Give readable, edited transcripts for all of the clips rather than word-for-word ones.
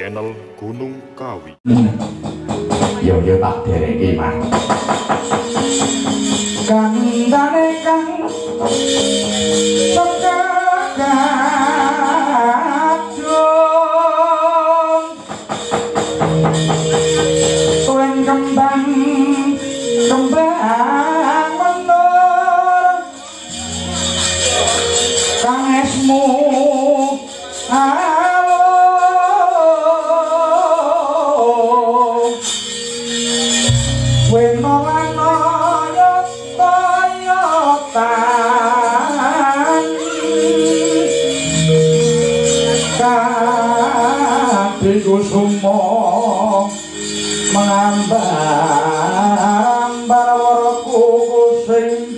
channel Gunung Kawi. Yo tak dereki mah. Kandhane kang sekagajung Tuwin kembang menur kang esmu Kusumo mengambar waraku kusing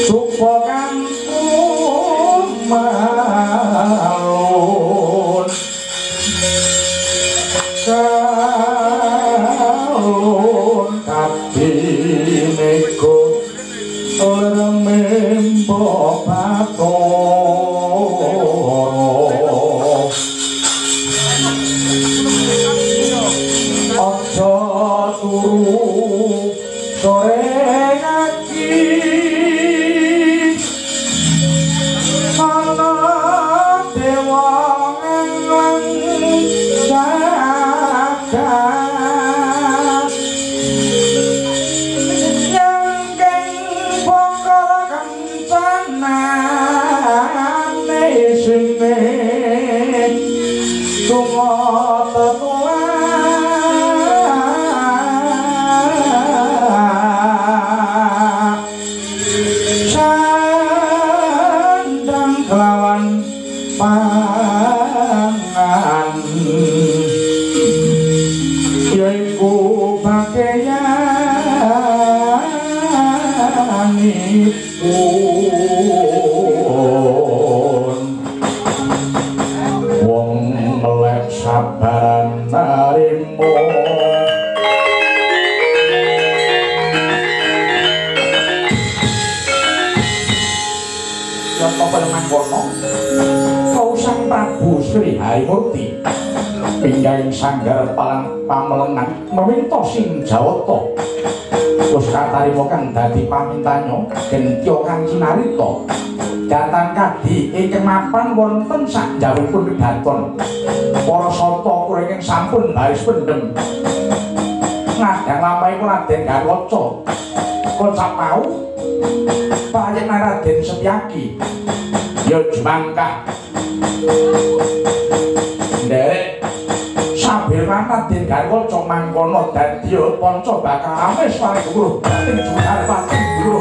tupokan malun kalun kabineko lemembo sore ngaji ana dewa nang jagat yang keng pokok kancanane sine lunga pangan yaiku pakaianipun wong melek sabaran narimo Sang Prabu Sri Harimurti pinggaing sanggar pamelengan memintosi Jawata wis katarima kang dadi pamintanyo gentya kang sinarita datang kadi ingkang mapan wonten sak jawipun kedaton para sata kuring sampun baris pendhem ngadang lampahipun Raden Garwaca konsap mau payen Raden Setyaki ya jumangkah Ndek sambil Raden Garwaca mangkono dadi panca bakal ames paring guru ing junar pati guru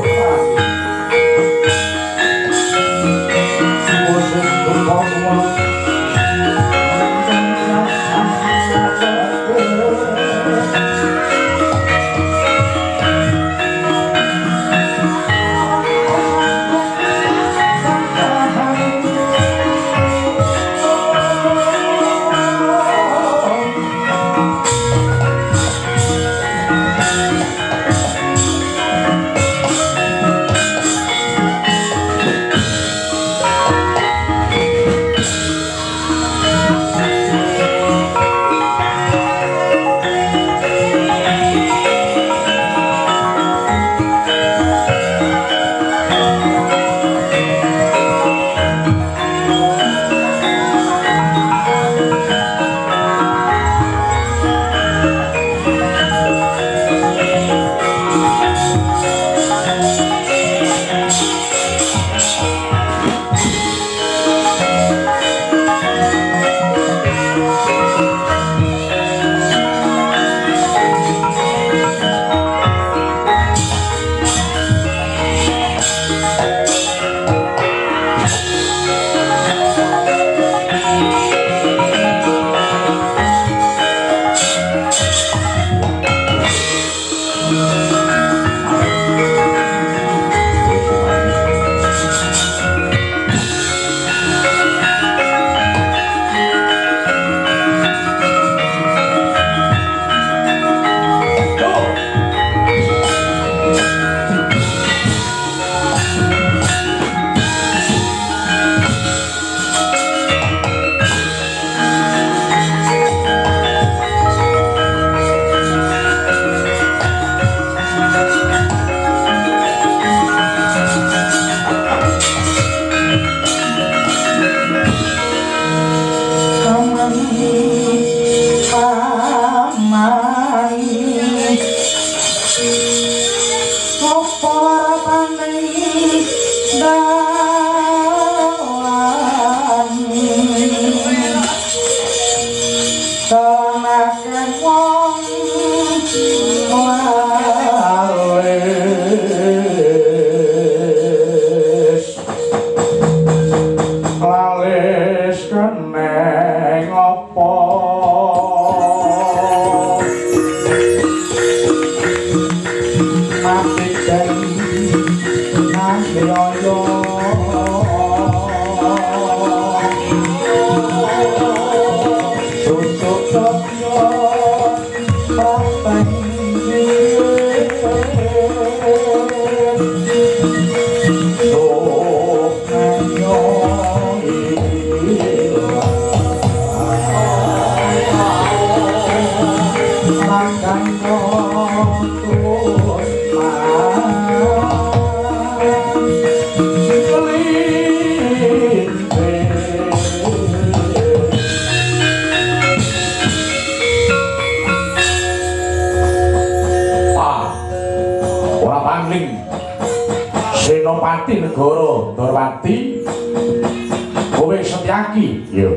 Setyaki. Yo.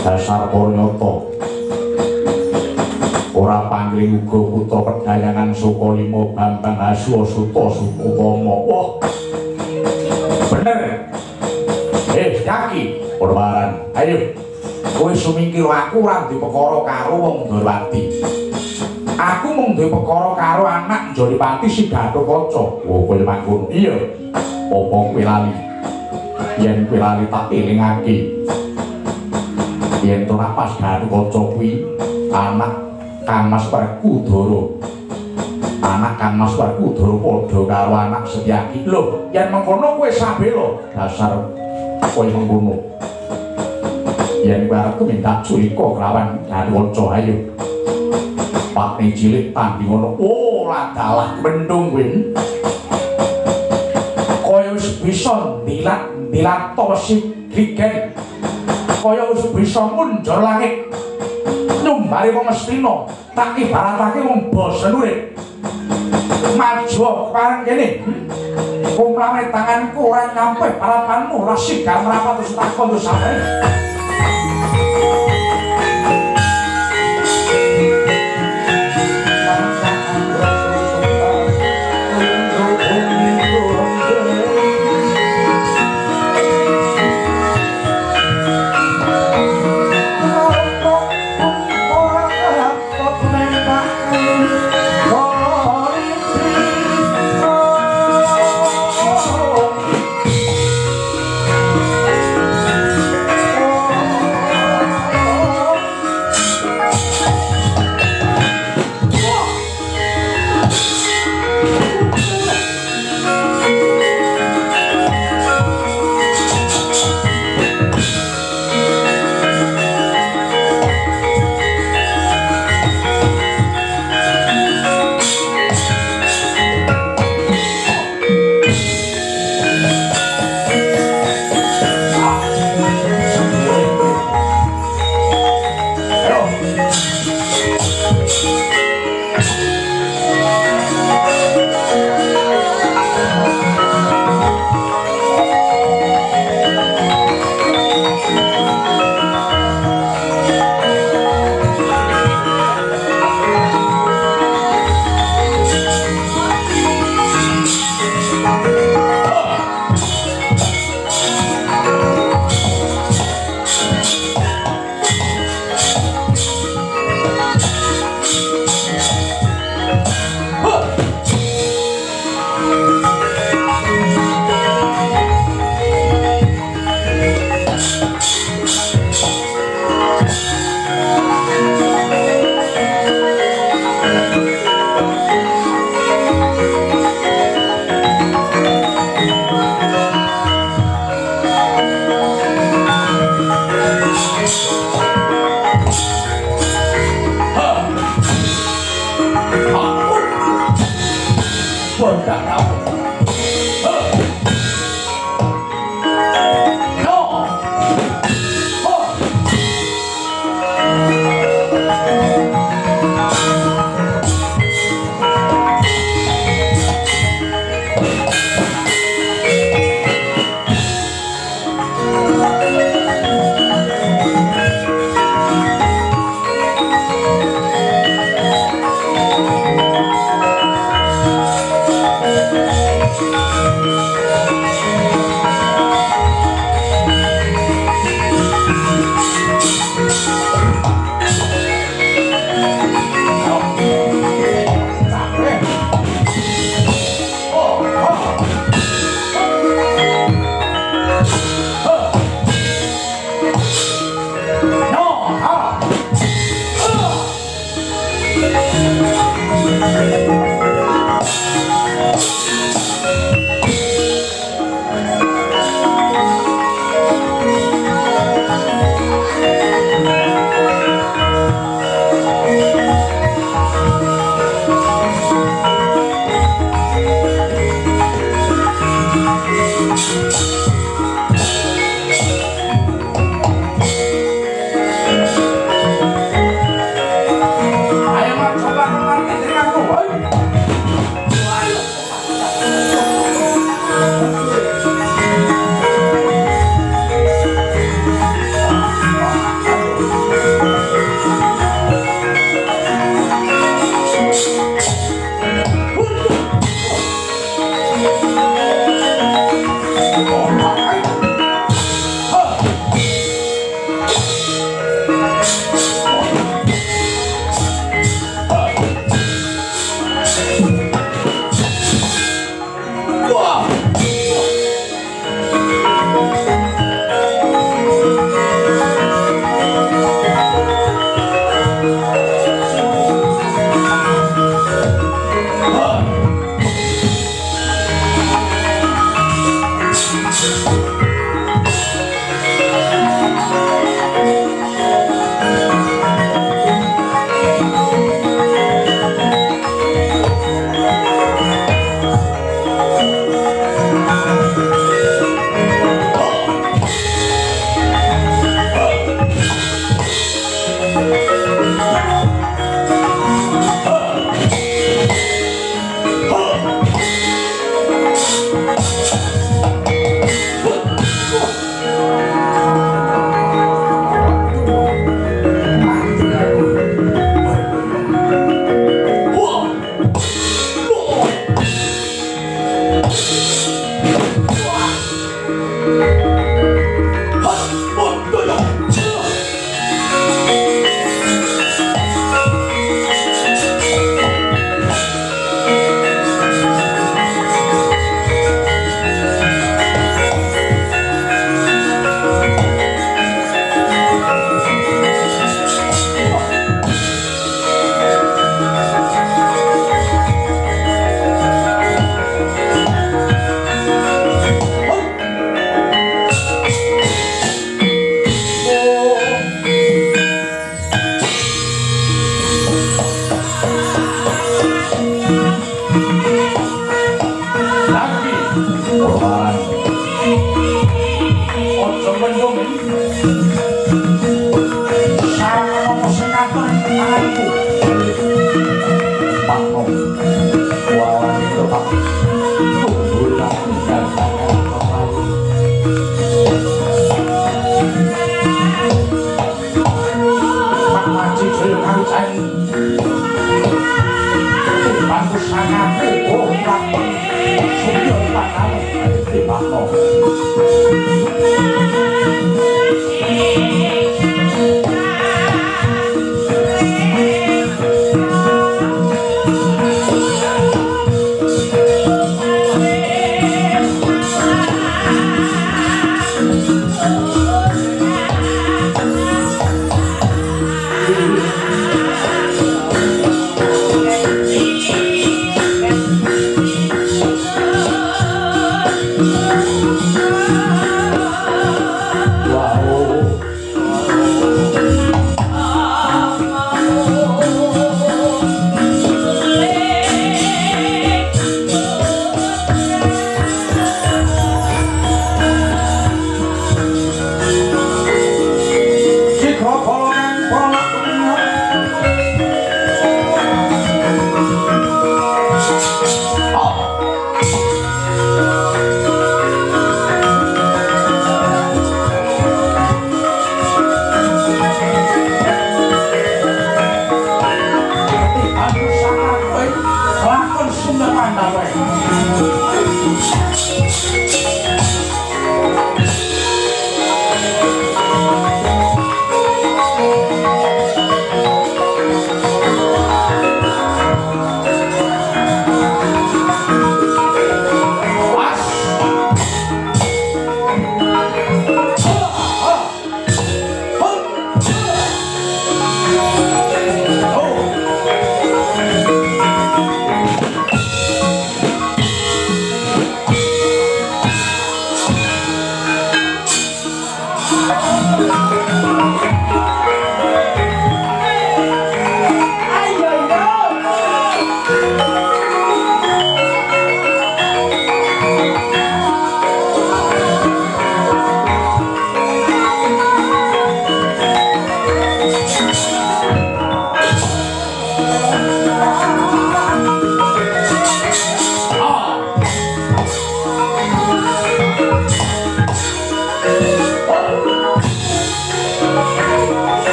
Dasar Purnyata. Ora pangling uga putra Pedhayangan Sukalima Bambang Haswasuta Sukutama. Wah. Bener. Setyaki, Purwaran. Ayo. Kowe sumingkir aku ora duwe perkara karo wong Durwati. Aku mung duwe perkara karo anak Jolipati sing Gatotkaca. Oh, kowe mangkono. Iya. Apa kowe lali? Yen kowe lali tak elingake. Yen to napas Gatotkaca kuwi anak Kang Mas Werkudara. Anak Kang Mas Werkudara padha karo anak Setyaki. Lho, yen mengkono kowe sabela dasar kowe mengkono. Yen kowe arep minta culika kelawan Gatotkaca ayo. Pakne cilik tandhi ngono. Oh, ladalah mendung kuwi. Kaya wis bisa ndilat tosik grigen. Kaya wis bisa munjur langit. Nyumbari wong Astina, tak ibaratake wong bosen urip. Maju bareng kene. Kumlame tanganku ora nyampe parapanmu, ora sigar mrapat terus takon terus sampe.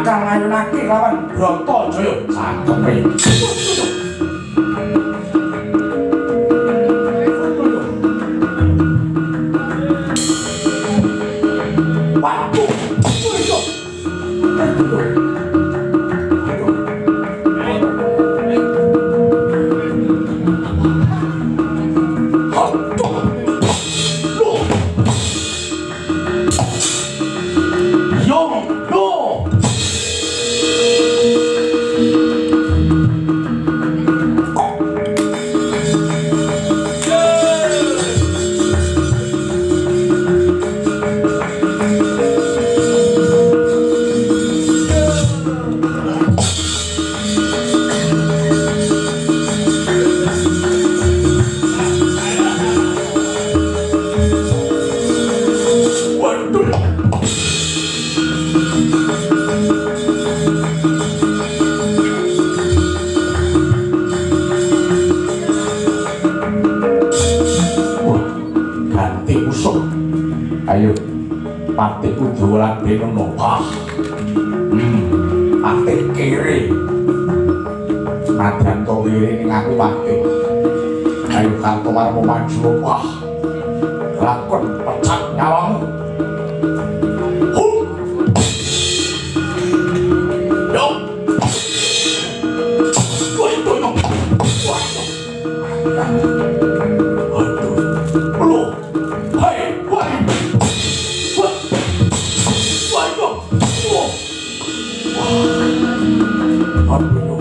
bakal ngayunake lawan Bratajaya cangkeme. Waduh, itu. pati kudu lan benono bah pati kiri nadyan to wiri ning aku pati ayo karto warmo maju bah lakon pecah nyawamu yo woi tono wah aduh belum hai woi woi dong aduh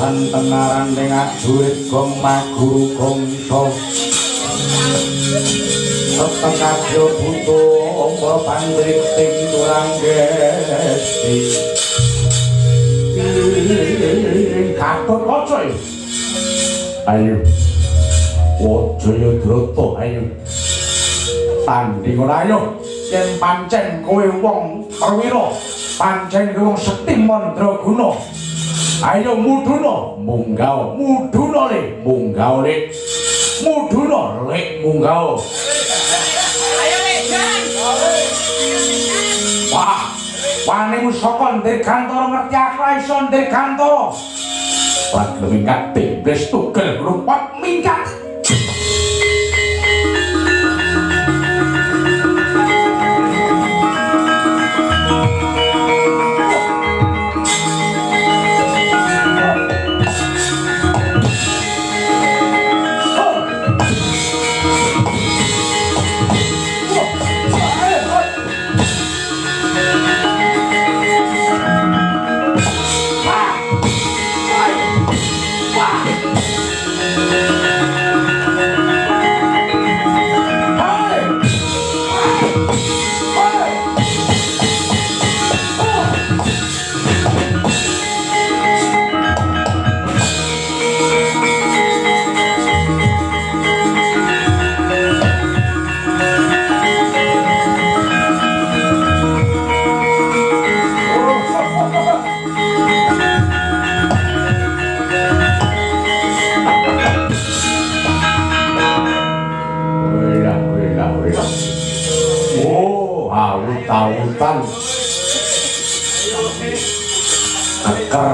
santenaran dengan duit gong maguru gongso setekadyo butuh ombo pandriting turang gesti katut kocoy ayo Wajaya Drata ayo tanding ora ayo yen pancen kowe wong perwira pancen kowe wong sekti mandraguna ayo mudhuna munggah mudhuna le munggah le mudhuna le munggah ayo lejan wah wanimu saka Dirgantara ngerti akra iso Dirgantara lan mingkat tebes tugel rupat mingkat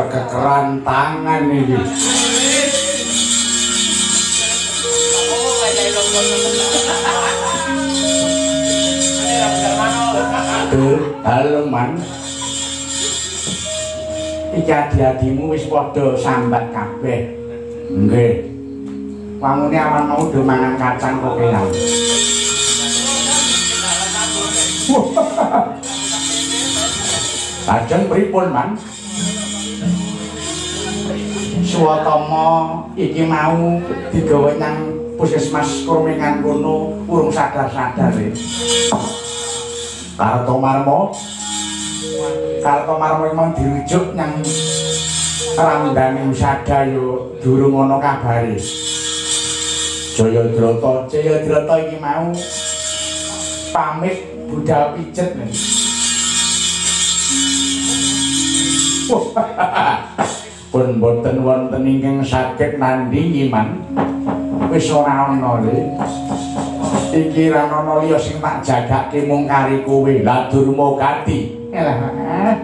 kekeran tangan ini haleman iki adi-adimu wis padha sambat kabeh nggih wangune awan mau do mangan kacang kok kelan lajeng pripun man Suwatama iki mau digawa nang puskesmas Kurmengan kono urung sadar-sadar e. Kartomarmo memang dirujuk nang Ramdhani Usada yo durung ana kabare. Jayadrata iki mau pamit budal pijet nih. Pun boten wonten ingkang saged nandingi man wis ora ana le iki ra ana liya sing tak jagake mung kari kowe la Durmagati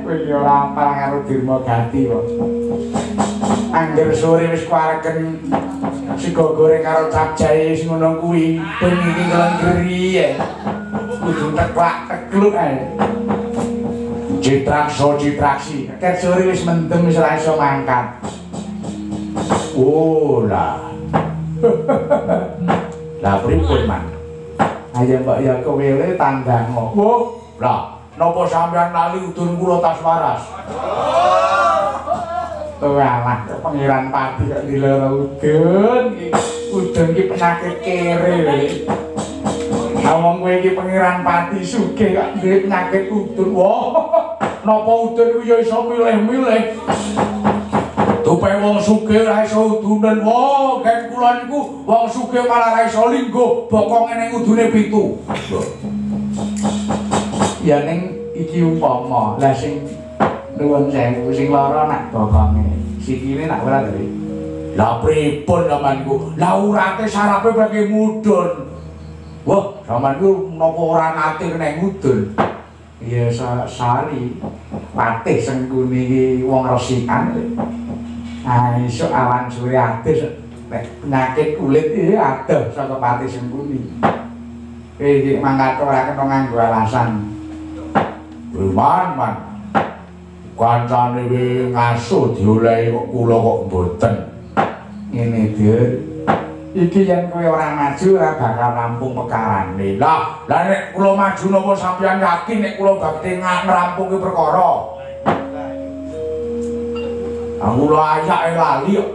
kowe yo ora apal karo Durmagati kok angger sore wis kuareken sego goreng karo cap jahe sing ngono kuwi ben iki nglengeri ya kudu teklak tekluk ae citraksi ket sore wis mendem wis ora iso mangkat oh lah lah pripun man ayo mbak ya kowe le tandang oh lah napa sampean lali udun kula tas waras walah pangeran pati kok diloro udun iki penyakit kere lho awang kowe iki pangeran pati sugih kok duwe penyakit udun wah napa udun ku ya iso milih-milih tupe wong sugih ora iso udunen wah gen kula niku wong sugih malah ora iso linggo bokonge ning udune 7 ya ning iki umpama lah sing nuwun sewu sing lara nak bokonge sikile nak ora to lah pripun samanku lah urate sarape bagi mudun wah samanku napa ora nate nek mudun iya sari patih Sengkuni iki wong resikan nah iso awan suri adus penyakit kulit iki adoh saka patih Sengkuni iki mangkat ora kena nganggo alasan man kancane iki ngasuh diolehi kok kula kok mboten ngene Dur iki yen kowe ora maju ora bakal rampung pekarane. Lah nek kula maju napa sampeyan yakin nek kula bakal ngrampungke perkara? Aku lo ayake lali kok.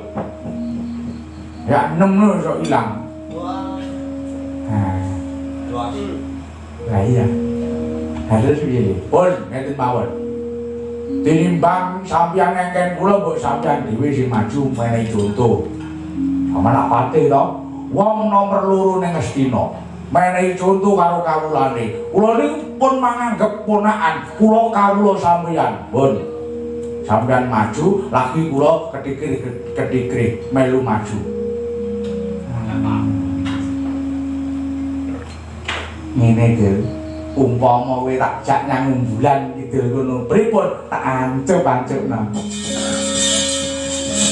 Ya 6 lho iso ilang. Lah iya. Harus piye? Pun ngeten mawon. Tinimbang sampeyan ngengken kula mbok sampeyan dhewe sing maju menehi contoh. Amanah pate to. Wong nomor 2 ning Astina. Menehi contoh karo kawulane. Kula niku pun manganggep ponakan. Kula kawula sampeyan. Pun. Sampeyan maju, lagi kula kedikir melu maju. Ngene Gil, umpama kowe tak jak nang umbulan kidul ngono, pripun tak ancup-ancupna.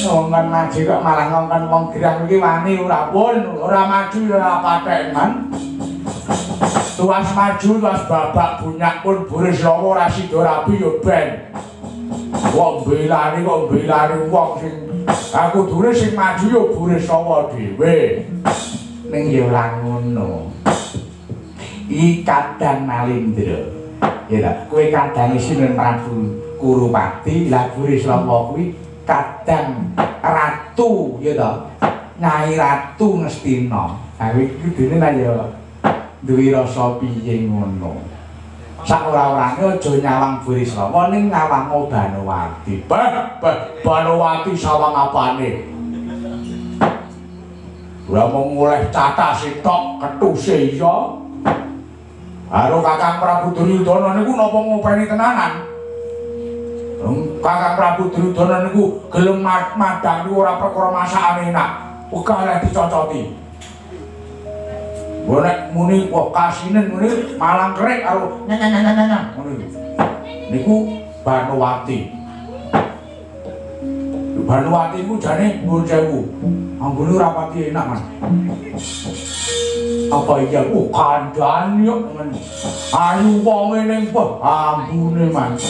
Ngongkon maju kok malah ngongkon wong gerang iki wani ora pun, ora maju ora patek man. Tuas maju, tuas babak bunyak pun buris lawa ora sida rabi yo ben. Wong belani wong sing aku dure sing maju yo buris lawa dhewe. Ning yo ora ngono. Iki kadang Nalindra. Ya ta, kowe kadang Sinten Prabu Kurupati, lah buris lawa kuwi kadang ratu ya ta. Nyai Ratu Ngastina. Ha iki dene ta ya duwe rasa piye ngono. Sak ora-orane aja nyawang buris lawa ning ngawang Banowati. Banowati sawang apane? Ora mung oleh cathah sitok ketuse iya. Karo Kakang Prabu Duryudana niku napa ngopeni tenanan? Kakang Prabu Duryudana niku gelem madang niku ora perkara masakane enak. Wegah lek dicocoti. Nek muni kok kasinen muni malang krek karo nyanyanyanyanyang ngono niku. Niku Banowati. Banowati niku jane nuwun sewu. Anggone ora pati enak, Mas. Apa iya kandhane yo men. Ayu wonge ning ambune Mas.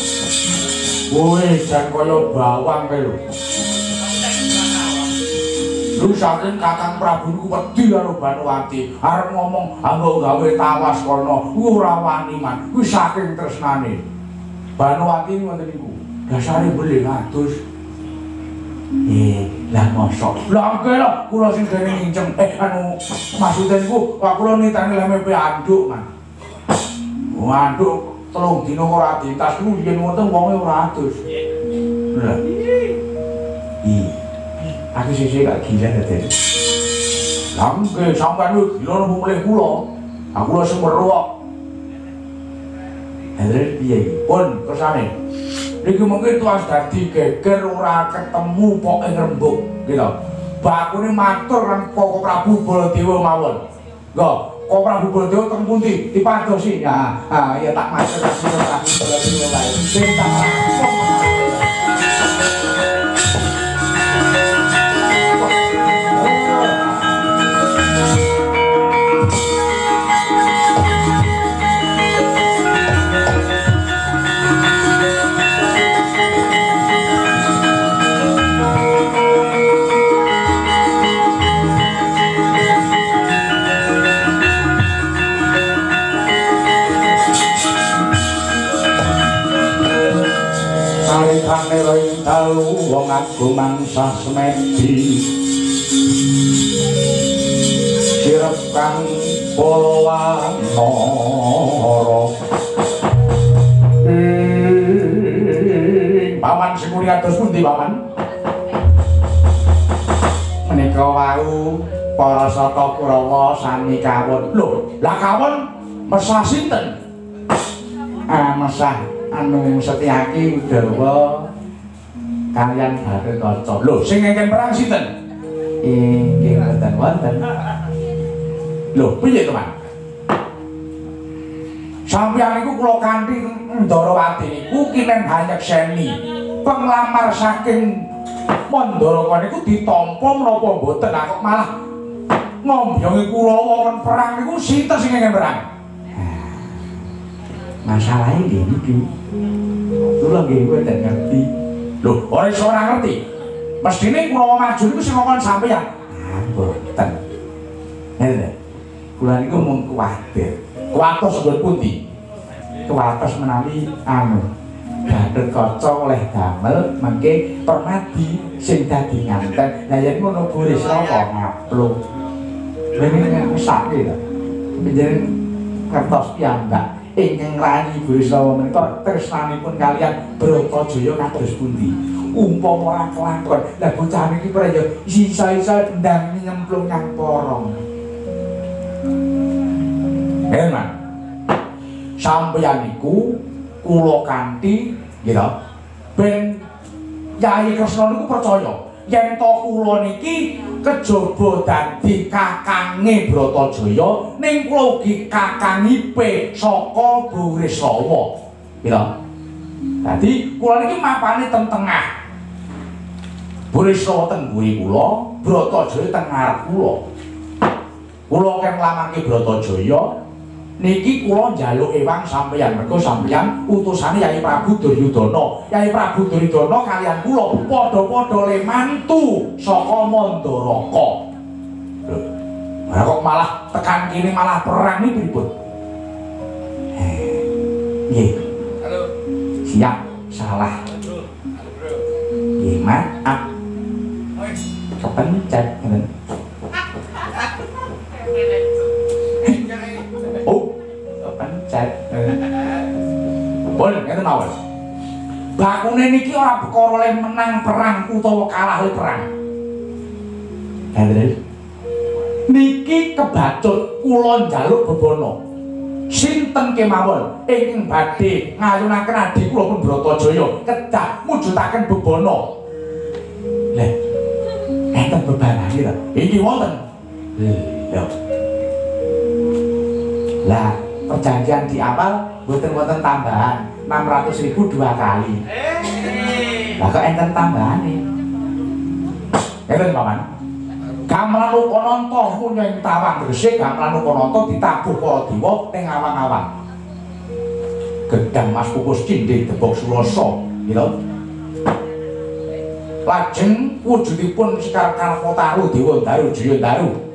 Woi jan kaya bawang kae lho. Lu saking Kakang Prabu niku wedi karo Banowati, arep ngomong anggo gawe tawas kono, ora wani man. Kuwi saking tresnane. Banowati ngoten niku. Dasare beli ngatus. Lah mosok. Lah engke lho kula sing dene nginceng maksude niku kula nitani lemepe anduk man. Anduk 3 dina ora ditas niku yen wonten wonge ora adus. Lha. Aku sesuk gak gila dadi. Lah engke sampeyan iki gila nemu mulih kula. Aku lho sing weruh. Terus piye? Pun kersane. Niki mungkin tuas dadi geger ora ketemu poke rembug gitu. Bakune matur kan Koko Prabu Baladewa mawon. Nggo, Koko Prabu Baladewa teng pundi? Dipadosi. Ya, ya tak matur Koko Prabu Baladewa wae. Sing tak ing dalu wong agung mangsa semedi sirep kang polawana paman sing muni atus pundi paman menika wau para sata Kurawa sami kawon lho lah kawon mesah sinten mesah Setyaki Udawa kalian Gatotkaca. Lho, sing ngengken perang sinten? Inggih mboten wonten. Lho, piye to, Mas? Sampeyan niku kula kanthi Ndarawati niku kinen Hanyekseni. Penglamar saking Mandharaka niku ditampa menapa mboten? Kok malah ngombiongi Kurawa kon perang niku sinten sing ngengken perang? Masalahnya gini, lu lagi gue dan ngerti. Loh, orang seorang ngerti. Mestinya Kurawa maju itu sih ngomong sampeyan. Boten. Ngene. Kula niku mung kuwatir. Kuwatos nggon pundi? Kuwatos menawi Gatot kaca oleh damel mangke permadi sing dadi nganten. Lah yen ngono Burisrawa kok ngaplung. Ini sakit lho. Panjenengan ngertos piyambak ingkang ngrani Burisrawa menika tresnanipun kaliyan Bratajaya kados pundi? Umpama ora kelakon. Lah bocah niki praya sisa-sisa ndang nyemplung nyang porong. Eman. Sampeyan niku kula kanthi nggih ben Yai Kresna niku percaya yen to kula niki kejaba dadi kakange Bratajaya ning kula ugi kakangipe saka Burisrawa nggih dadi kula niki mapane teng tengah Burisrawa teng mburi kula Bratajaya teng ngarep kula kang nglamangke Bratajaya niki kula njaluk ewang sampeyan mergo sampeyan utusane Yai Prabu Duryudana. Yai Prabu Duryudana kaliyan kula padha-padha le mantu saka Mandaraka. Lho, kok malah tekan kene malah perang iki pripun? Nggih. Halo. Siap, salah. Nggih, maaf. Kepencet ngene. Pencet. Pun ngeten mawon. Bakune niki ora perkara le menang perang utawa kalah le perang. Terus niki kebacut kula njaluk bebono. Sinten kemawon ingkang badhe ngayunaken adi kula pun Bratajaya kedah mujudaken bebono. Lah, enten bebanane to. Iki wonten. Lho. Lah perjanjian di awal boten-boten tambahan 600.000 dua kali. Lah kok enten tambahane? Enten paman. Gamelan Upananta punya tawang Gresik, gamelan Upananta ditabuh para dewa ning awang-awang. Gedang Mas Kukus Cindhe Debok Sulasa, gitu. Lajeng wujudipun Sekar Karpataru Dewa Daru Jaya Daru.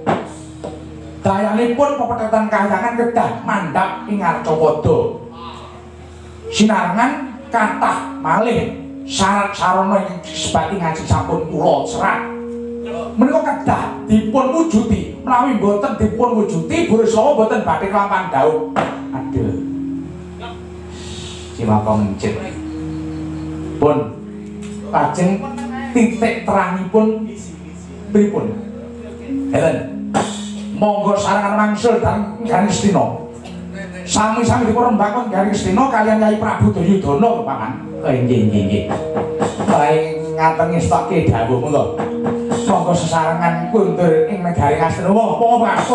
Dayanipun pepetetan kahyangan kedah mandhap ing Arcapada. Sinarengan kathah malih syarat sarana ing sebati ngaji sampun kula serat. Menika kedah dipun wujudi, menawi boten dipun wujudi Burisrawa boten badhe kelampahan daup. Aduh. Siwaka mencit. Pun lajeng titik terangipun pripun? Helen. Monggo sarangan mangsul dan Ganestina. Sami-sami dipun rembakon Ganestina kaliyan Yai Prabu Duryudana paman. Nggih. Bae ngaten ngestokke dawuh monggo. Monggo sesarengan kundur ing negari Astina. Apa Pak?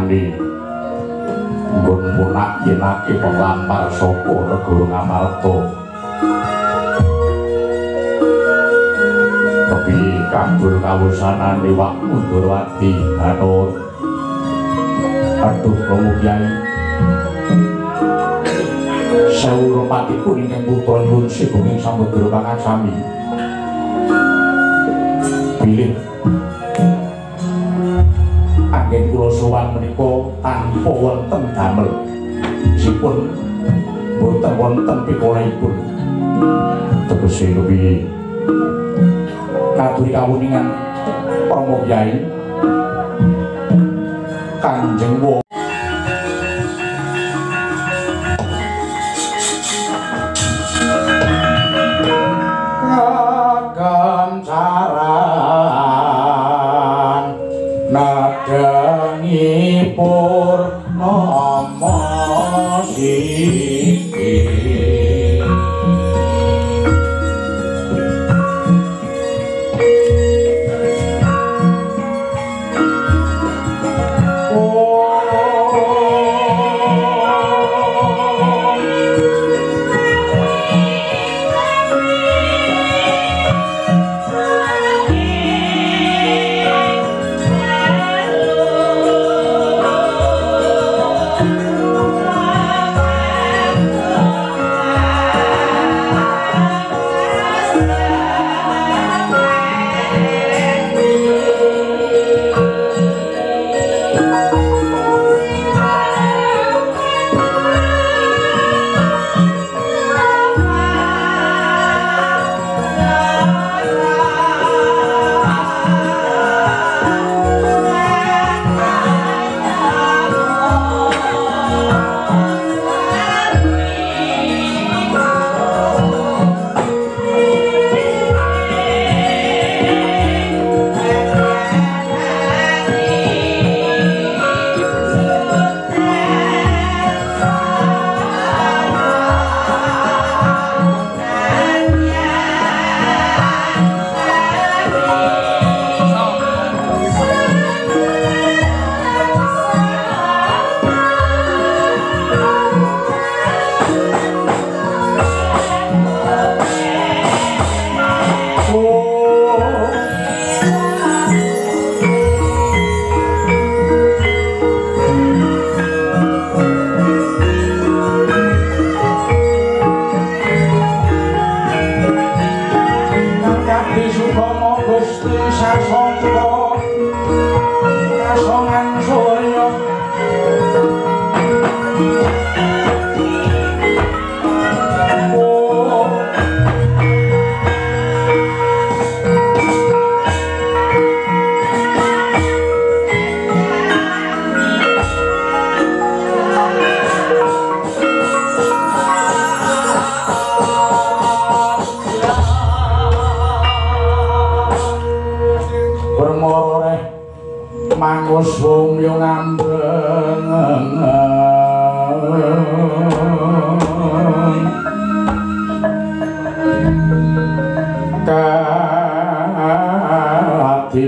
wani nggon munak yenake penglampar saka negara Ngamarta. Kepiye kanggur kawusanane wak Mundurwati Anur. Aduh Romo Kyai. Sewu patipun ingkang putra nyuwun sigunging Samudra Pangasami. Bilih anggen kula sowan menika tanpa wonten damel. Sipun boten wonten pikolahipun. Tegese kepiye? Katuri kawuningan Romo Kyai Kanjeng Wo kagancaran nadangi purnama siki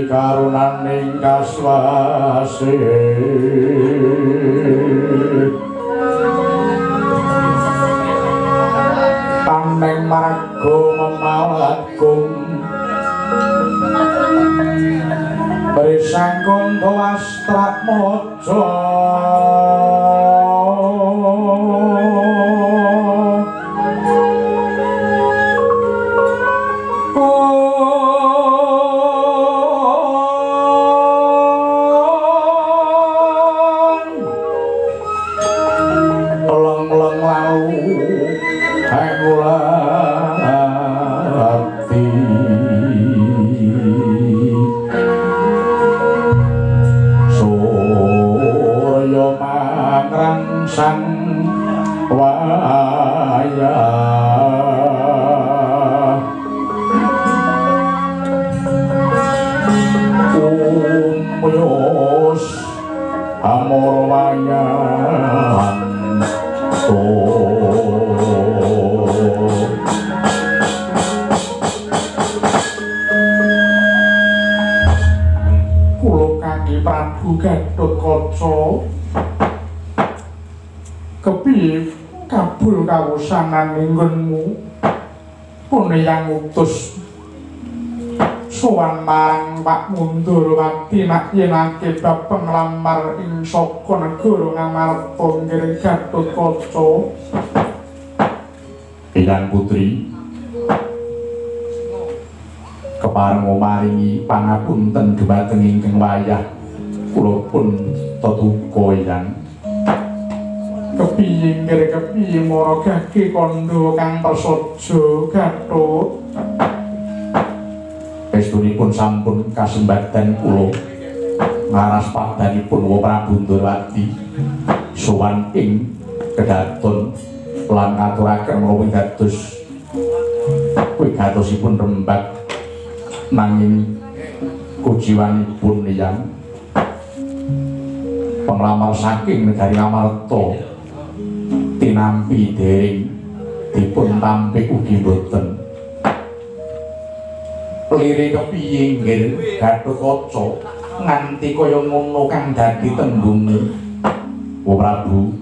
karunaning kaswase tameng marga memalagung berisangkon wastrat mojo amor kepiye kabul kawusanan inggonmu pun yang utus sowan marang Pak Mundurwati nak yen akibat penglamar ing saka negara Ngamarta nggih Gatotkaca. Eyang putri kepareng maringi pangapunten dhumateng ingkang wayah kula pun tetuka Eyang. Kepiye nggih kepiye mara gage kandha kang prasaja Gatut. Estunipun sampun kasembadan kula ngaras padanipun Wa Prabu Ndorowati sowan ing kedaton lan ngaturaken menawi dados wigatosipun rembag nanging kujiwanipun Eyang penglamar saking negari Ngamarta tinampi dering dipun tampik ugi boten. Lire kepiye nggih Gatotkaca nganti kaya ngono kang dadi tembunge Wa Prabu.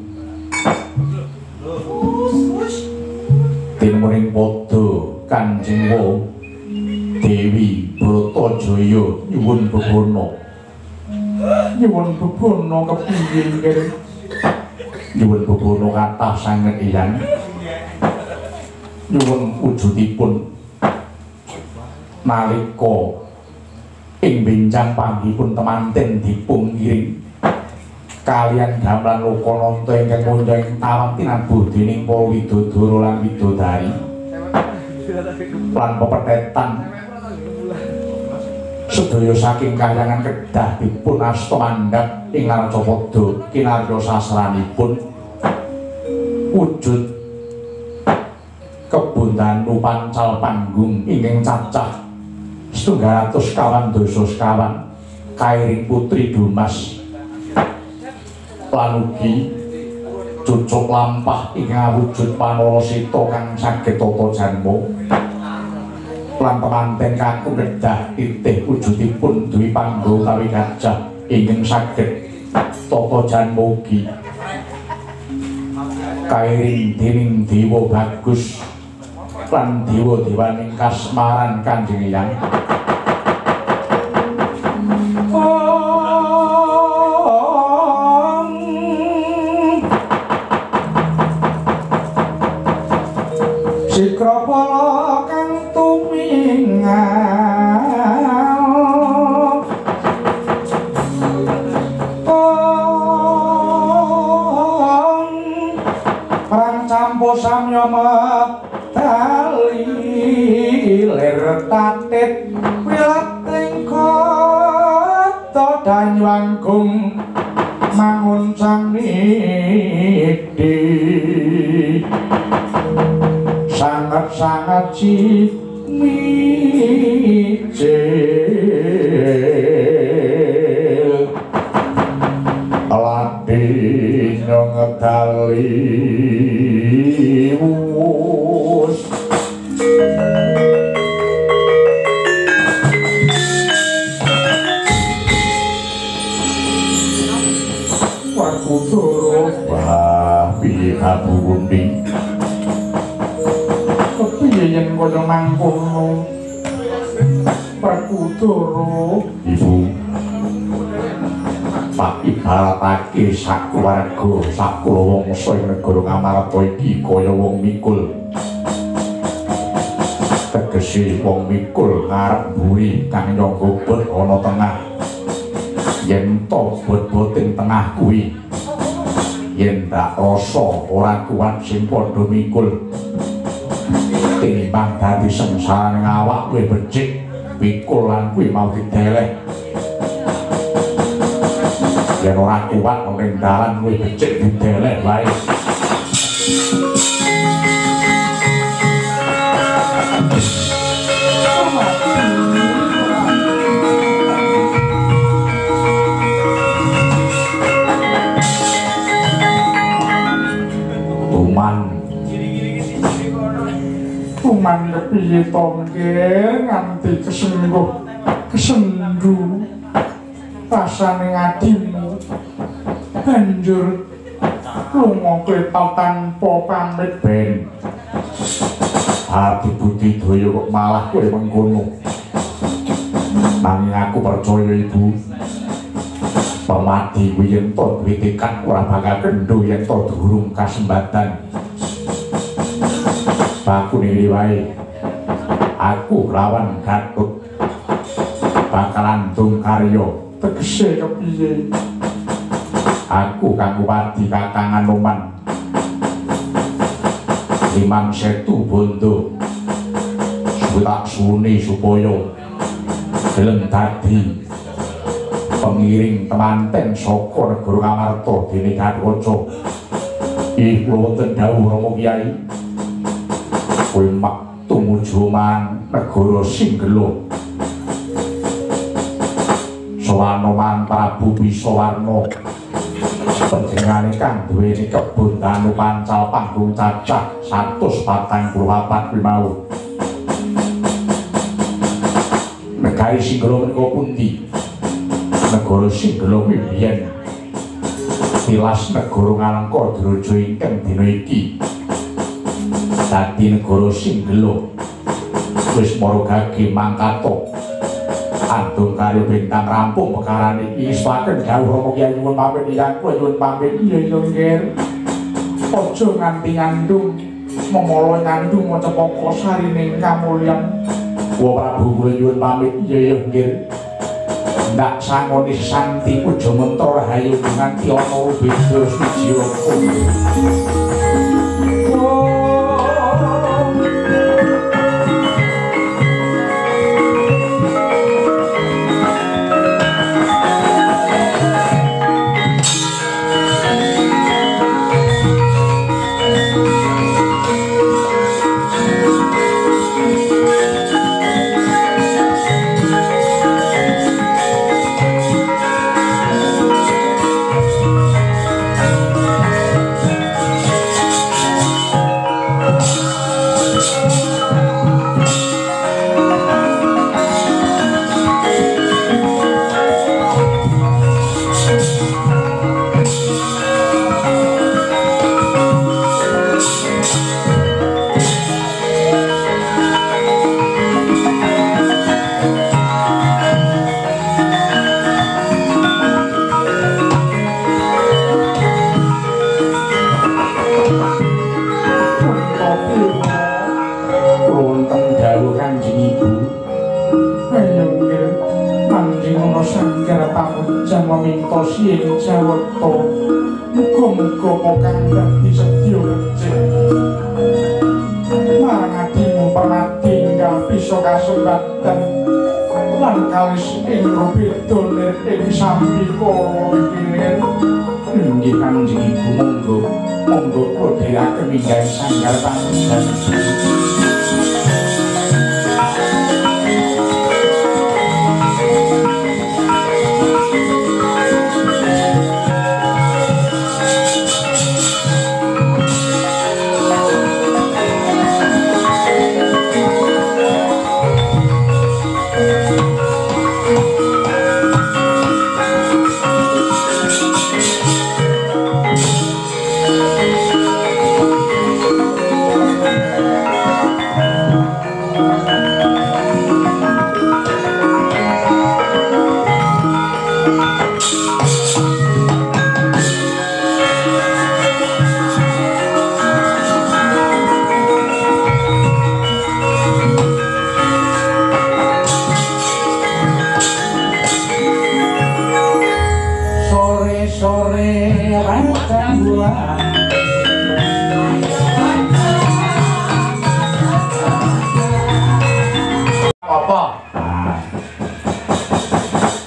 Tinuring padha Kanjeng Wa Dewi Bratajaya nyuwun bebono. Nyuwun bebono kepiye nggih? Nyuwun bebono kathah sanget Eyang. Nyuwun wujudipun nalika ing benjang panggihipun temanten dipun ngiring kaliyan gamelan Lokananta ingkang mondha ing tawang tinabuh dening para widodara lan widodari lan pepetetan sedaya saking kahyangan kedah dipun asta mandhap ing Narcapada kinarya sasranipun wujud kebundanu pancal panggung ingkang cacah 700 kawan kairing putri Dumas lan ugi cucuk lampah ingkang wujud Panalasita kang saged tata janma lan temanten kakung kedah titih wujudipun Dwi Pangga utawi gajah ingkang saged tata janma ugi kairing dening Dewa Bagus lan dewa-dewaning kasmaran Kanjeng Eyang. Sikrapala kang tumingal perang campo samya tali lir tatit wilating kota Danyuanggung mangun sang nidi sangat-sangat cimicil ladino ngedali wus Wakudoro wah piye kabundi kepiye yen kaya mangkono Wakudoro Ibu Pak ibaratake sakeluarga sakula wangsa ing negara Ngamarta iki kaya wong mikul tegese wong mikul ngarep mburi kang nyangga bot ana tengah yen to bot-boting tengah kuwi yen tak rasa ora kuat sing padha mikul tinimbang dadi sengsara ning awak kuwi becik pikul lan kuwi mau dideleh yen ora kuat ning dalan kuwi becik dideleh wae Tuman kepiye to nggih nganti kesendu rasane ngadimu banjur lunga kreta tanpa pamit ben hati budi daya kok malah kowe mengkono nanging aku percaya ibu pemati kuwi yen to duwe tekad ora bakal kendho yen to durung kasembatan aku nili wae aku lawan Gatut bakalan tung karya tegese kepiye aku kang Bupati Kakang Anoman Limang Setu Bondo tak suni supaya gelem dadi pengiring temanten saka negara Ngamarta dene Gatotkaca ih wonten dawuh Rama Kyai kowe mak tumuju mang negara Singgela Sawanoman Prabu Bisawarna panjenengane kang duweni kebun tanu pancal panggung cacah 144 kuwi mau negari Singgela menika pundi negara Singgela biyen tilas negara Ngalengka Draja ingkang dina iki dadi negara Singgela wis maragake mangkata andung karya bintang rampung pekarane iki saken dawuh Rama Kyai nyuwun pamit yen kowe nyuwun pamit iya nggih aja nganti ngandung memolo ngandung macepaka sarine kamulyan wa Prabu kula nyuwun pamit iya nggih ndak sangone santi aja mentor rahayu nganti ana beda suci Sing jawata muga-muga pokang dadi sedya becik marang adimu pamati ingkang bisa kasembatan lan kalis ing rubeda ing sampikala iki inggih Kanjeng Ibu monggo kula dherekaken ingkang sanggar panjenengan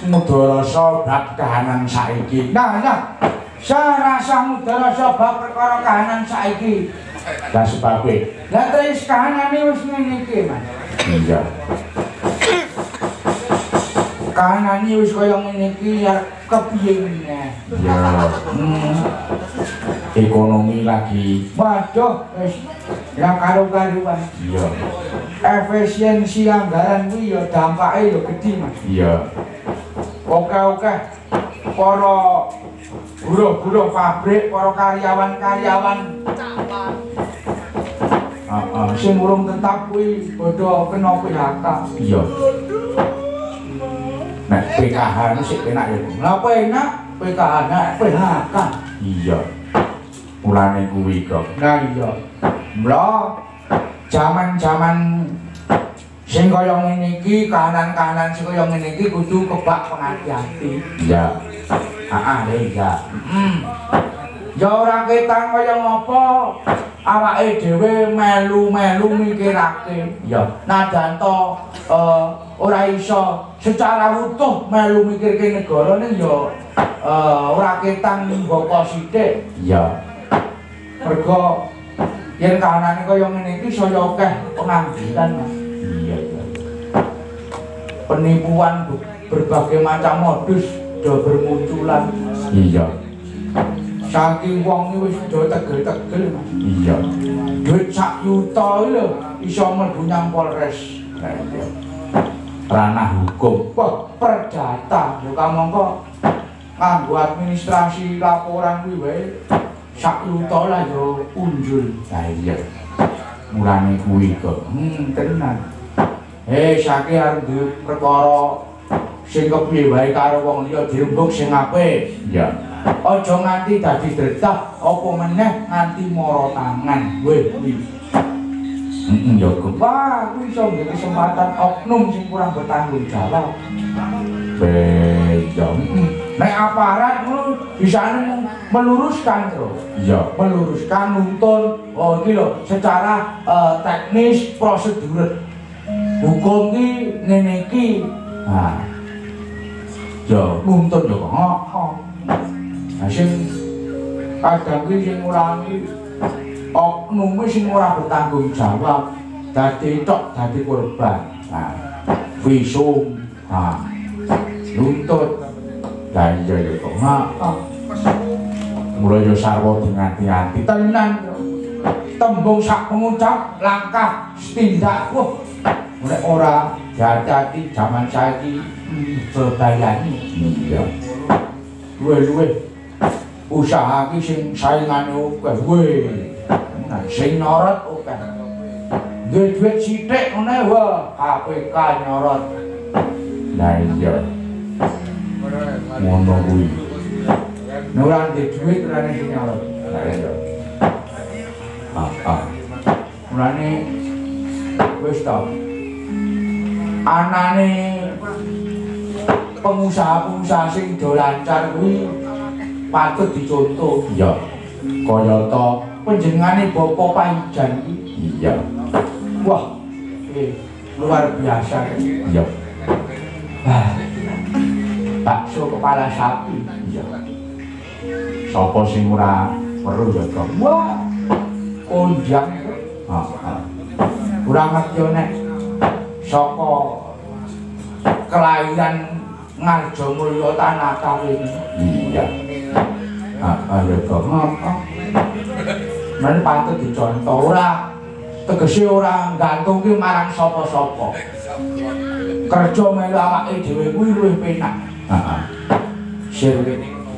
Mudharasa bab kahanan saiki. Nah, sarasa mudharasa bab perkara kahanan saiki. Lah sebabe. Lah terus kahanane wis ngene iki, Mas. Iya. Kahanane wis kaya ngene iki ya kepiye meneh. Ya. Ekonomi lagi. Waduh, wis ra karo-karuan. Iya. Efisiensi anggaran kuwi ya dampake ya gedhe, Mas. Iya. Oke para buruh-buruh pabrik para karyawan-karyawan. Sing urung tetap kuwi padha kena PHK. Iya. Nek PKH ini sih enak ya. Napa enak? PKH nek PHK. Iya. Mulane kuwi kok. Nah iya. Mula jaman-jaman sing kaya ngene iki, kahanan-kahanan sing kaya ngene iki kudu kebak pengati-ati. Iya. Iya. Ya ora ketan kaya ngopo. Awake dhewe melu-melu mikirake. Ya, najan to ora iso secara utuh melu mikirke negara ning ya ora ketang mboko sithik. Ya. Mergo yen kahanane kaya ngene iki saya akeh pengangguran. Iya. Penipuan berbagai macam modus do bermunculan. Iya. Saking wong iki wis do tegel-tegel. Iya. Duit sak yuta lho iso mlebu nyang Polres. Nah, iya. Ranah hukum. Wah, perdata. Lho kamangka nganggo administrasi laporan kuwi wae sak yuta lah yo unjul. Nah, iya. Mulane kuwi kok. Tenan. Saiki arep duwe perkara sing kepiye wae karo wong liya dirembug sing apik. Iya. Aja nganti dadi dretah apa meneh nganti mara tangan. Weh kuwi. Ya kok. Wah, kuwi iso nggih kesempatan oknum sing kurang bertanggung jawab. Beda. Nek aparat ngono bisane meluruskan terus. Iya. Meluruskan nuntun iki lho secara teknis prosedur. Hukum ki ngene iki. Nah. Ya, Nuntun yo kok. Sing kadang ki sing ngurangi oknum sing ora bertanggung jawab dadi tok dadi korban. nah, Visum, nuntut. lah iya ya kok. Mulai yo sarwa hati-hati. Tenan tembung sak pengucap langkah tindak nek ora hati-hati zaman saiki bebayani. Iya. Luwe-luwe usaha ki sing saingane akeh. Nah, sing nyorot akeh. Duit sithik ngene wae KPK nyorot. Lah iya. Ngono kuwi. Nek ora ndek duit ora nek nyorot. Lah iya. Mulane wis ta. Anane pengusaha-pengusaha sing do lancar kuwi patut dicontoh. Iya. Kayata Panjenengane Bapak Paijan iki. iya. Wah, luar biasa. Iya. Bakso kepala sapi. Iya. Sapa sing ora weruh ya kok. Wah, kondang. Ora ngerti nek saka kelahiran Ngarjamulya Tanah Kawin. Iya. Ya kok. Men patut dicontoh ora tegese ora gantung ki marang sapa-sapa. Kerja melu awake dhewe kuwi luwih penak. Sir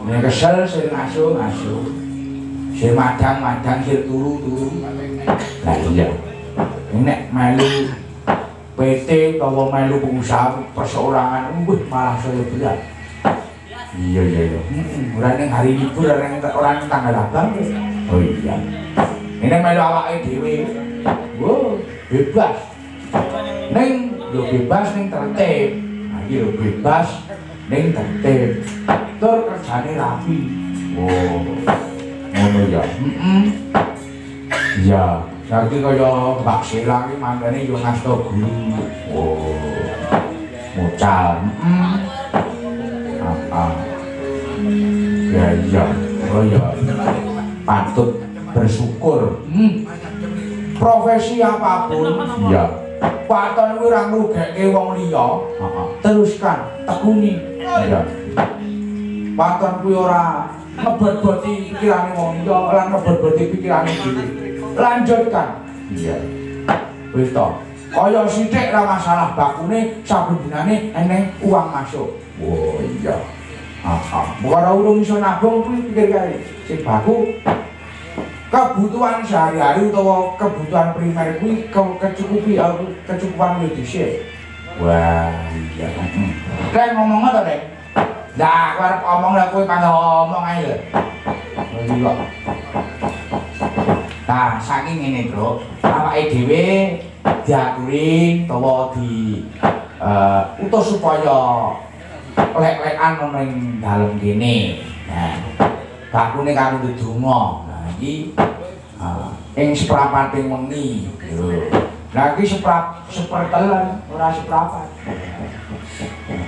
nek kesel sir ngaso-ngaso. Sir madang-madang sir turu-turu. Lah iya. Nek melu PT utawa melu pengusaha perseorangan malah saya berat. Iya iya. Ora ning hari libur ora ning tanggal abang. Oh iya. Ini melu awake dhewe. Wo, bebas. Ning yo bebas ning tertib. Nah iki yo bebas ning tertib. Tur kerjane rapi. Oh. Ngono ya. Iya. Jadi kaya Mbak Sheila ki mangkane yo ngasta guru. Oh. Mucal. Ya iya. Oh iya. Patut bersyukur. Profesi apapun, Iya. paton kuwi ora ngrugekke wong liya. Teruskan, tekuni. Iya. Paton kuwi ora ngebot-boti pikirane wong liya, ora ngebot-boti pikirane dhewe. Lanjutkan. Iya. Wis to. Kaya sithik ra masalah bakune saben dinane eneng uang masuk. Oh iya. Bukan urung iso nabung kuwi pikir kae. Sing baku kebutuhan sehari-hari utawa kebutuhan primer kuwi kecukupan yo dhisik. Wah, iya. Rek ngomong to, Rek? Lah, aku arep omong lah kowe pangga ngomong ae lho. Iya. Nah, saking ngene, Bro. Awake dhewe diaturi utawa di utus supaya lek-lekan ning dalem kene. Nah, bakune karo ndedonga. Nah, iki ing seprapating wengi. Lho. Lah iki sepertelan ora seprapat.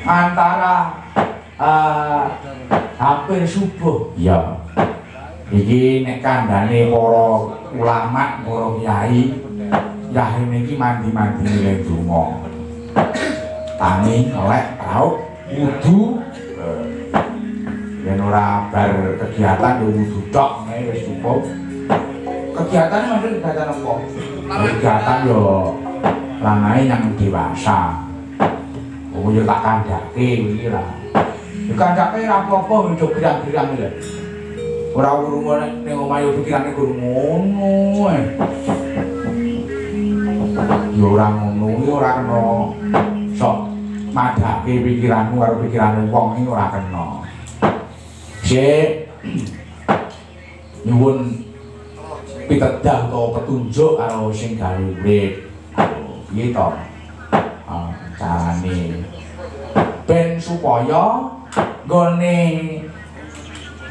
Antara hampir subuh. Iya. Iki nek kandhane para ulama, para kiai, yahine iki mandi-mandi nilai donga. Tangi melek rauk wudu yen ora bar kegiatan yo wudu tok ngene wis cukup. Kegiatan maksud kegiatan apa? Kegiatan yo lanang yang dewasa. Oh yo tak kandhake iki lah. Yo kandhake ora apa-apa yo gerang-gerang lho. Ora urung ning omahe pikirane kudu ngono ae. Yo ora ngono iki ora kena sok madhake pikiranmu karo pikirane wong iki ora kena. Sik nyuwun pitedah utawa petunjuk karo sing gawe urip. Piye to? Carane ben supaya nggone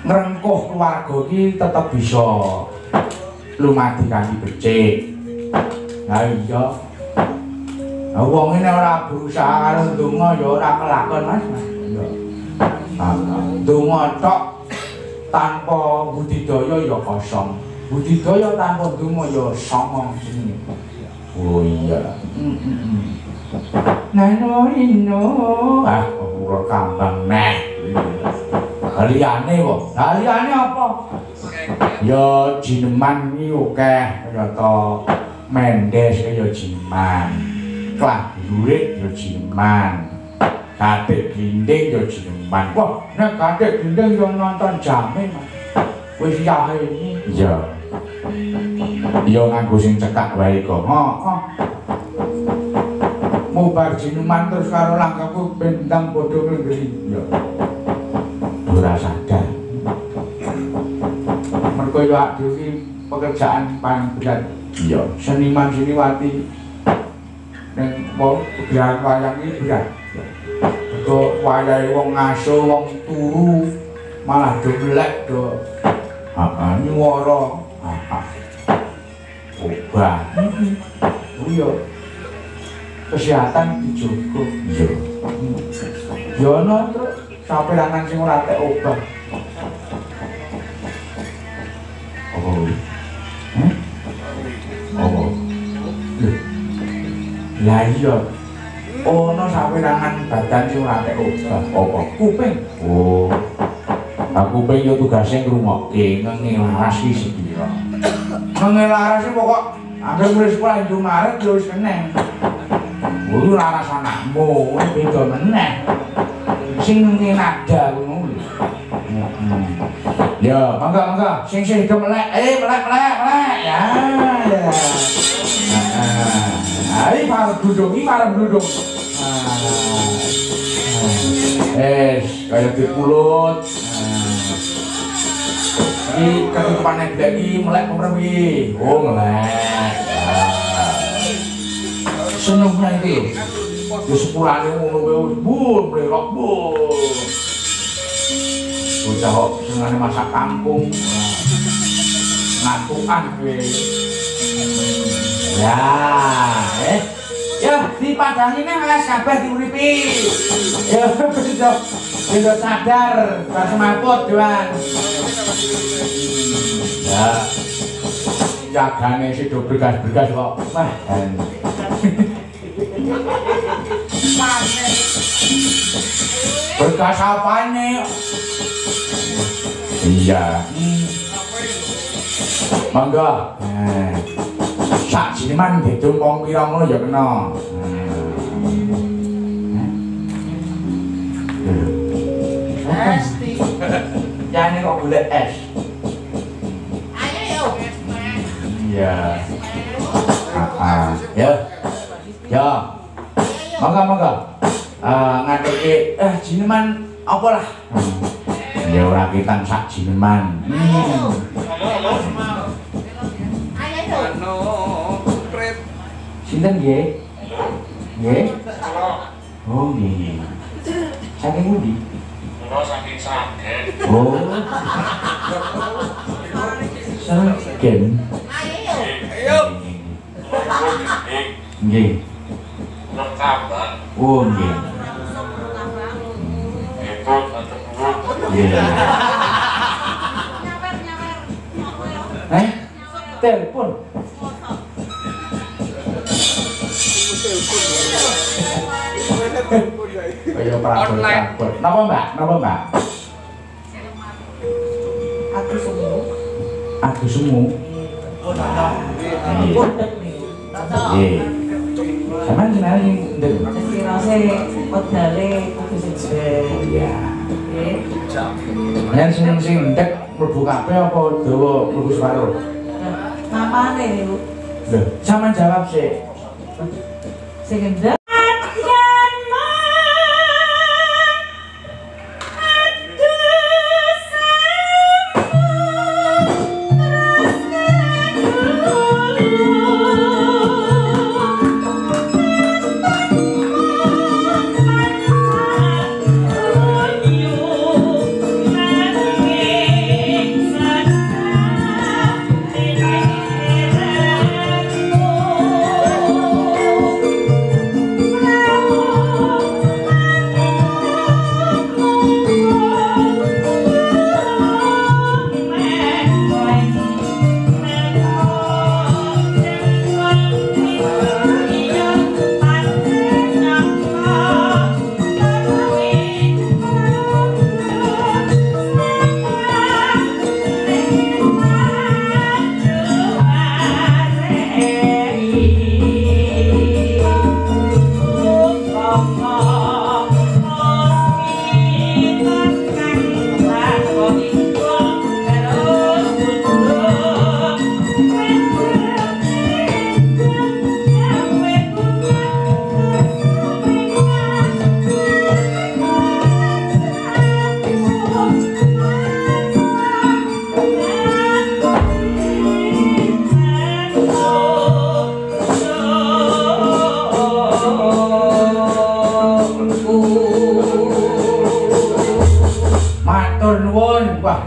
ngrengkuh keluarga iki tetep bisa lumadi kanthi becik. Lah iya. Lah wong ngene ora berusaha karo donga ya ora kelakon Mas. Iya. Donga tok tanpa budidaya ya kosong. Budidaya tanpa donga ya songong jenenge. Oh iya. Nano ino. Ora kambang neh. Liyane kok. Lah liyane apa? Ya jineman iki akeh kaya Mendes kaya jineman. Klah lurik ya jineman. Katik glinding ya jineman. Wah, nek katik glinding yo nonton jame, Mas. Wis yahe iki. Iya. Yo nganggo sing cekak wae kok. Heeh. Mubar jineman terus karo langkahku bendang padha ngrembeli. Iya. Ora sadar. Mergo yo dhewe iki pekerjaan paling berat. Iya, seniman siniwati ning pekerjaan wayang iki berat. Mergo wayahe wong ngaso, wong turu malah do melek do. Nyuwara. Obat. Iya. Kesehatan dijogo. Iya. Yo ono terus saperangan sing ora tek obat. Oh. Oh. Lah iya. Ono saperangan badan sing ora tek obat. Apa? Kuping. Oh. Lah kuping yo tugase ngrungokke, ngelaras iki sepira. Ngelaras iki pokok anggere mulai sekolah Indomaret yo wis keneng. Kuwi laras anakmu, beda meneh. Sing nada ngono lho. Ya, mangga, sing do melek. Melek. Ya. Ai parep duduk. Kaya dipulut. Iki ketutupane iki melek pemrewi. Oh, melek. Senengnya itu di sepulane ngono kowe bul mlerok bul. Bocah kok senengane masak kampung. Ngantukan kowe. Ya, ya dipadangine Mas kabeh diuripi. Ya sudah sadar, gak semaput doang. Ya. Jagane sido bergas-bergas kok. Wah. Berkas apane? Iya. Mangga. Sak jineman gedung wong pira ngono ya kena. Ya ini kok golek es. Iya. Ya. Ya. Monggo. Ngadeke jineman apa lah? Ya ora kitang sak jineman. Sinten nggih? Nggih. Oh nggih. Saking pundi? Kula saking Sragen. Oh. Sragen. Ayo. Nggih. Rekaban. Oh nggih. Ibu tersebut. Nggih. Telepon. Kayak perabot. Napa Mbak? Aku semu. Nggih. Sampeyan jenenge ndek. Sekirase wedale kudu sejek. Iya. Nggih. Yen sing ndek mlebu kabeh apa dawa mlebu separuh? Mamane niku. Lho, sampeyan jawab sih. Sing ndek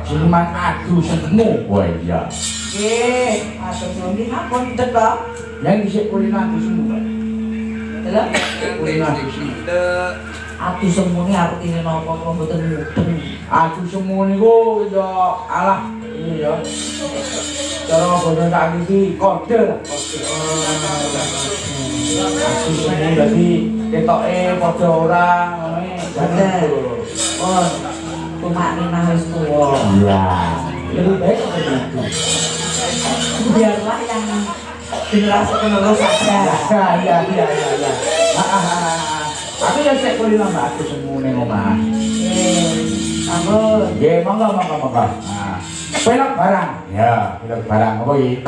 Jineman adu semu. Wah iya. nggih, matur nuwun dipun ndek to. Yang dhisik kulino adu semu. Lha Kulino adu semu. adu semune artine napa kok mboten mudeng. Adu semu niku ya alah ini ya. Cara boten sak iki kode lah. Adu semu dadi ketoke padha ora Bener. Oh, tumak minah wis tuwa. Iya. Lebih baik seperti itu. Biarlah yang generasi penerus saja. Iya. Aku ya sik kulino Mbak aku semune omah. Ampun. Nggih, monggo. Nah, pelok barang. Ya, pelok barang apa iki?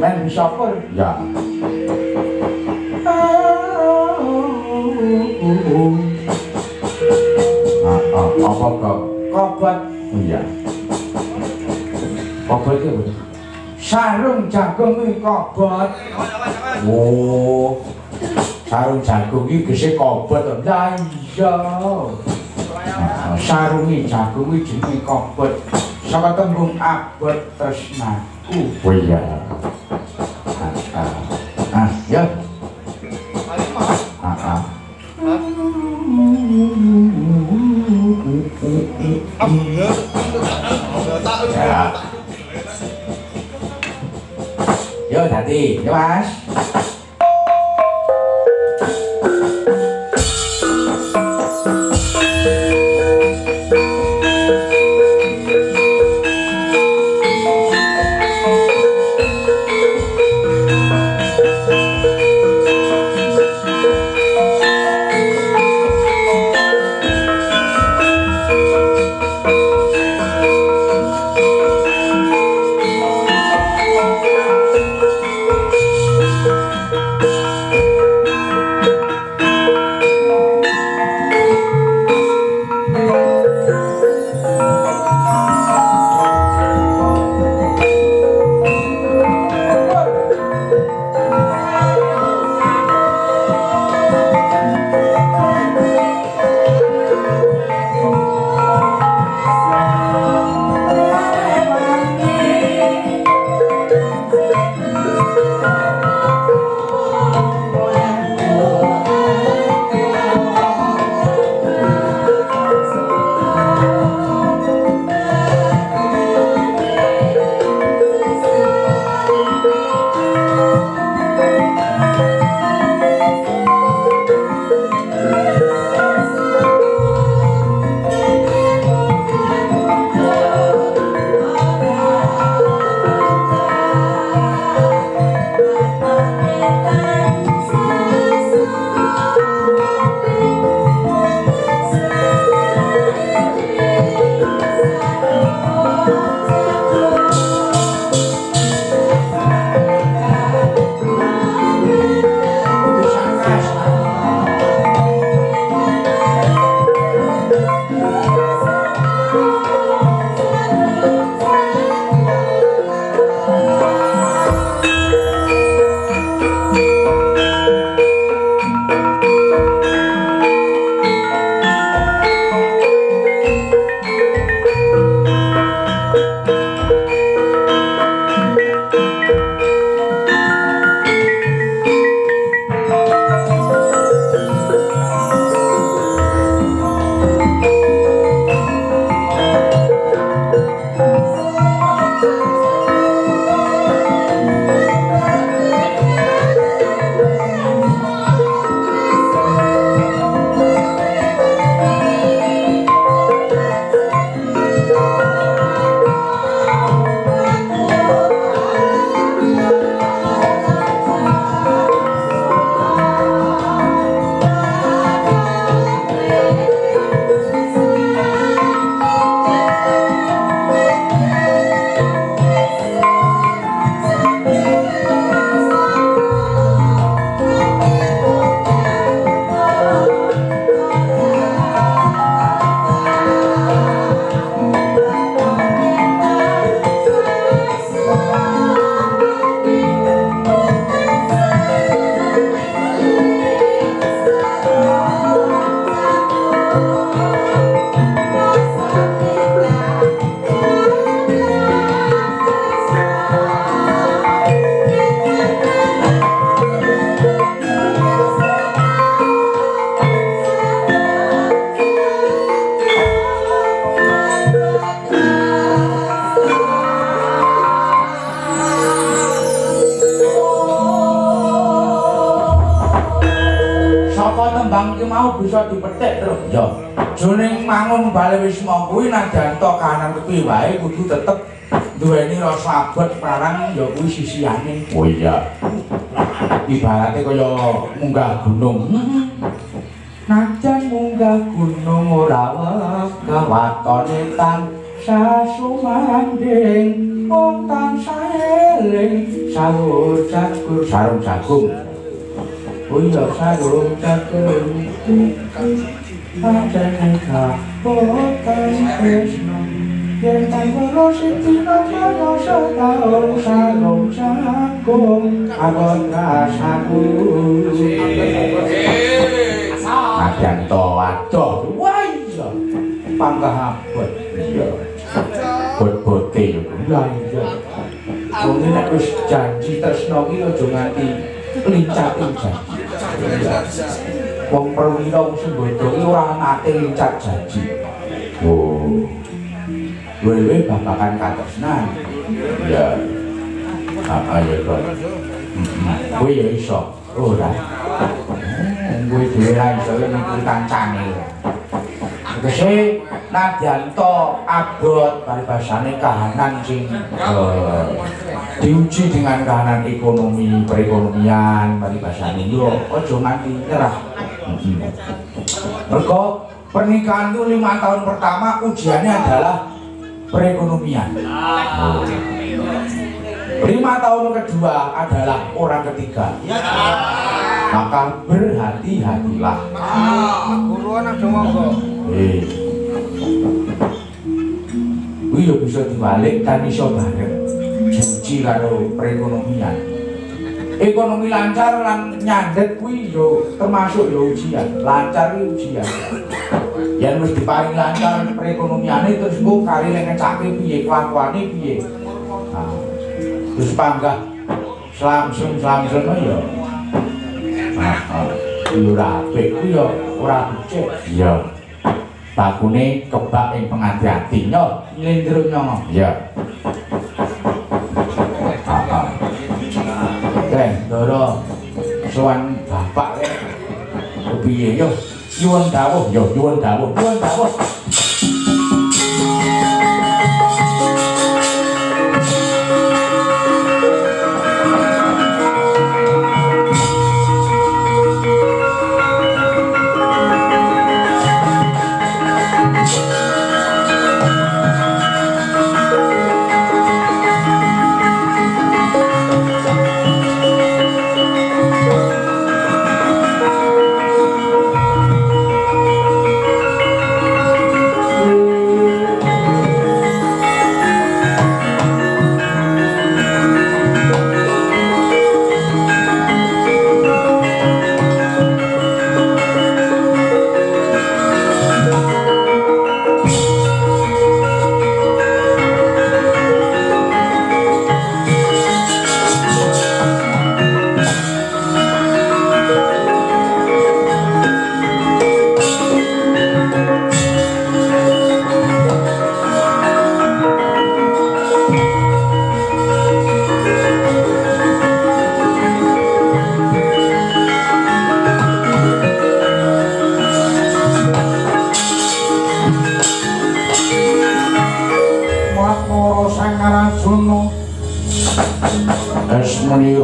Men bisa apa? Ya. Apa kok? Kobat. Iya. Kobat itu apa? Sarung jagung iki kobat. Oh. Sarung jagung iki gese kobat to. Lah iya. Sarung jagung iki jenenge kobat. Saka tembung abot tresnaku. Oh iya. Ya. Ya. Yo tadi, ya Mas. tembang iki mau bisa dipetik terus. Ya. Jroning mangun bale wisma kuwi najan to kahanan kepiye wae kudu tetep duweni rasa abot marang ya kuwi sisihane. Oh iya. Ibarate kaya munggah gunung. Najan munggah gunung ora wega watone tansah sumanding wong tansah eling sarung jagung. Oh iya sarung jagung. Padane kapotan tresno yen tanpa sitina kaya setahun sarung jagung abot rasaku. Najan to waduh wah iya panggah abot iya bot-bote yo lha iya wong nek wis janji tresno iki aja nganti lincah-lincah wong perwira sing bodho iki ora nate lincah janji. Oh Wewe babakan katresnan ya ayo kok kowe ya iso ora kowe dhewe ra iso niku kancane tegese nadyan to abot paribasane kahanan sing diuji dengan kahanan ekonomi perekonomian paribasane yo aja nganti nyerah. Mergo pernikahan itu 5 tahun pertama ujiannya adalah perekonomian. 5 tahun kedua adalah orang ketiga. Maka berhati-hatilah. Guru anak monggo. Kuwi yo bisa dibalik kan iso bareng. Janji karo perekonomian. Ekonomi lancar lan nyandet kuwi yo termasuk yo ujian. Lancar kuwi ujian. Yen wis diparing lancar perekonomiane terus engko karire ngecake piye, kelakuane piye. Nah, terus panggah slamsun ya. Yo ora apik kuwi yo ora becik. iya Bakune kebak ing pengati-ati nyo nyindro nyong. iya Ndara sowan bapak kepiye yo nyuwun dawuh yo nyuwun dawuh.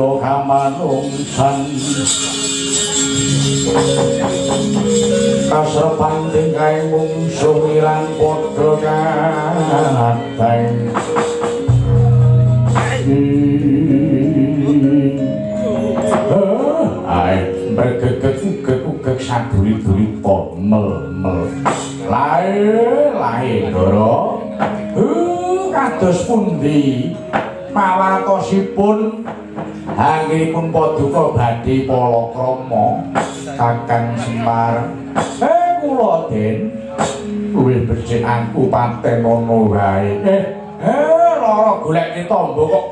Ida kamanungsan kasrepan tingkai mungsuh ilang padha kateng bergegek saduri-duri pomel lae Ndara kados pundi mawartosipun anggenipun paduka badhe palakrama Kakang Semar kula Den luwih becik aku paten ngono wae lara golek tombo kok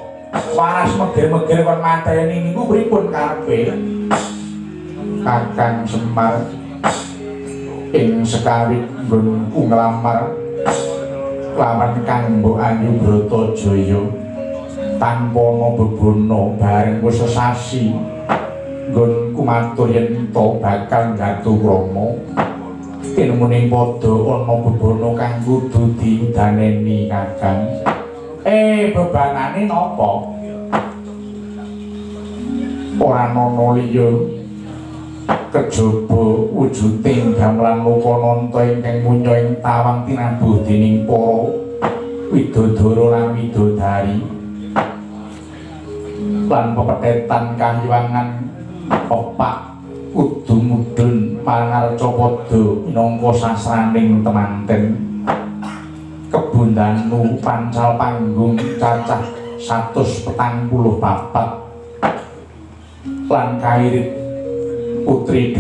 waras megir-megir kon mateni niku pripun karepe Kakang Semar ing sekawit nggonku nglamar lawan Kang Mbok Ayu Bratajaya tanpa ana bebono bareng wis sesasi nggonku matur yen to bakal ngatu Rama tinemuning padha ana bebono kang kudu didaneni Kakang bebanane napa ora ana liya kejaba wujuding gamelan Lokananta ingkang munya ing tawang tinabuh dening para widodara lan widodari lan pepetetan kahyangan opak kudu mudhun pangarca padha minangka sasraning temanten kebundanu pancal panggung cacah 144 lan kairit Putri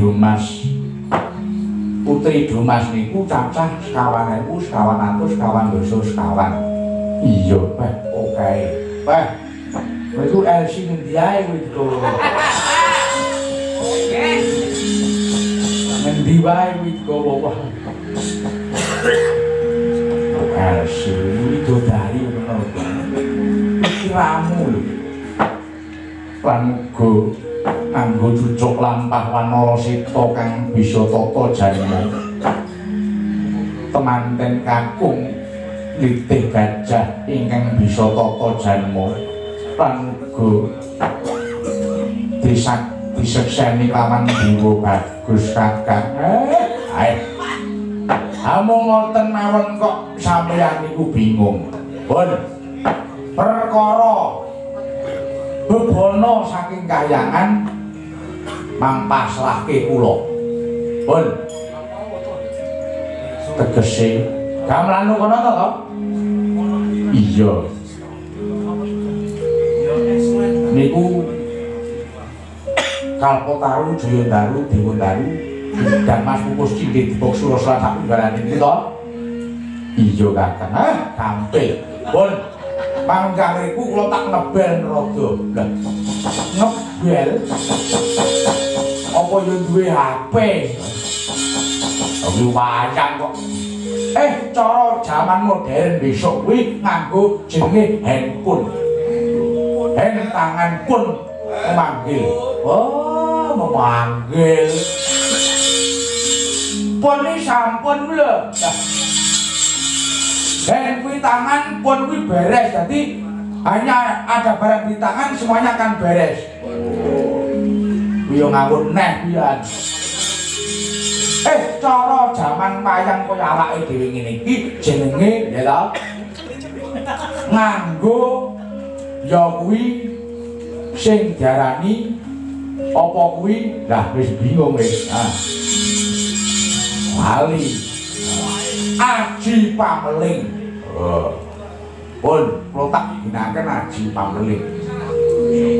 Dumas niku cacah 1.000 iya Pak oke Pak itu LC ngendi ae kuwi ngendi wae kuwi kok LC itu dari bener kiramu lan go nganggo cucuk lampah wanara sita kang bisa tata janma temanten kakung litih gajah ingkang bisa tata janma lan uga disekseni lawan dewa bagus Kakang amung ngoten mawon kok sampeyan niku bingung pun perkara bebono saking kahyangan mampasrahke kula pun tegese gamelan kono to iya niku Kalpataru Jayandaru Dewandaru dan Mas Pupus Cindit Dipok Surasla satunggalan iki to iya Kakang gampil pun pangkariku kula tak nebel rada lah ngebel apa yo duwe HP iki wayang kok cara jaman modern besok kuwi nganggo jenenge handphone tangan pun memanggil memanggil pun iki sampun lho dan kuwi tangan pun kuwi beres jadi hanya ada barang di tangan semuanya akan beres kuwi ngawur neh pian cara jaman wayang kaya awake dhewe ngene iki jenenge ya ta nganggo ya kuwi sing diarani apa kuwi lah wis bingung wis wali Aji Pameling pun kula tak ginakaken Aji Pameling